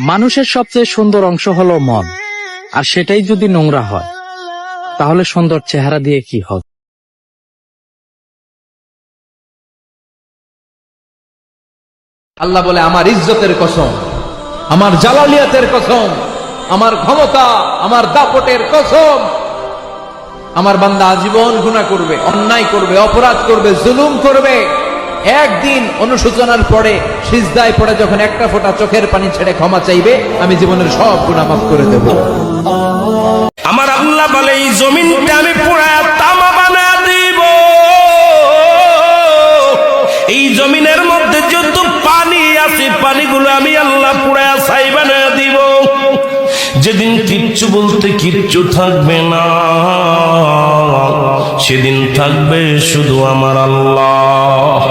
মানুষের সবচেয়ে সুন্দর অংশ হলো মন, আর সেটাই যদি নোংরা হয় তাহলে সুন্দর চেহারা দিয়ে কি হবে? আল্লাহ বলে, আমার ইজ্জতের কসম, আমার জালালিয়াতের কসম, আমার ক্ষমতা, আমার দাপটের কসম, আমার বান্দা আজীবন গুনাহ করবে, অন্যায় করবে, অপরাধ করবে, জুলুম করবে, একদিন অনুশোচনার পরে সিজদায় পড়ে যখন একটা ফোঁটা চোখের পানি ছেড়ে ক্ষমা চাইবে, আমি জীবনের সব গুনাহ মাফ করে দেব। আমার আল্লাহ বলে, এই জমিনটা আমি পুরা তামা বানা দিব। এই জমিনের মধ্যে যত পানি আছে, পানিগুলো আমি আল্লাহ পুরা ছাই বানা দিব। যেদিন কিচ্ছু বলতে কিচ্ছু থাকবে না, সেদিন থাকবে শুধু আমার আল্লাহ।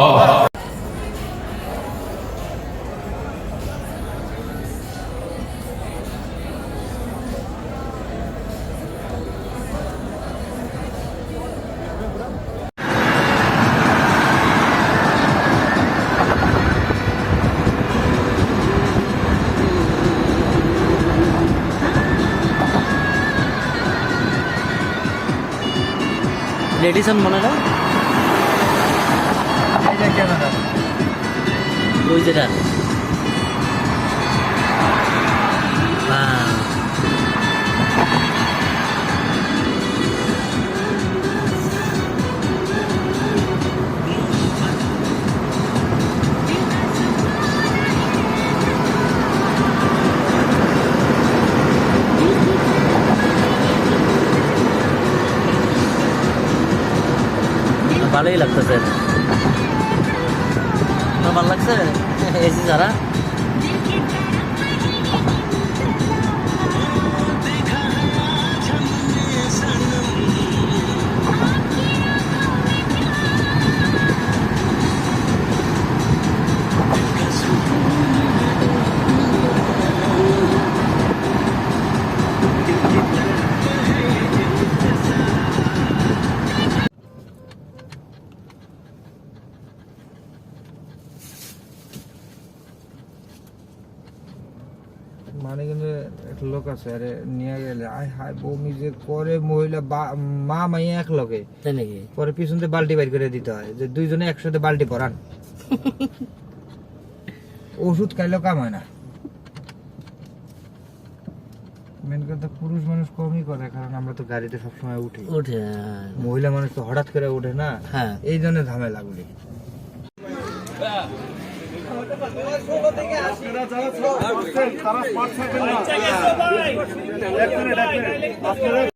লেডিসন মনে না ওই যেটা ভালোই লাগতেছে, ভালো লাগছে এসি যারা। মানে কিন্তু একটা লোক আছে, আরে নিয়ে গেলে আয় হায় বমি যে করে, মহিলা মা মাইয়া এক লগে, তাই নাকি? পরে পিছন থেকে বালতি বাইর করে দিতে হয়, যে দুইজনে একসাথে বালতি ভরান। ওষুধ খাইলেও কাম হয় না। মেন কথা পুরুষ মানুষ কমই করে, কারণ আমরা তো গাড়িতে সবসময় উঠি, মহিলা মানুষ তো হঠাৎ করে উঠে না, এই জন্য ঝামেলা গুলি। আপনারা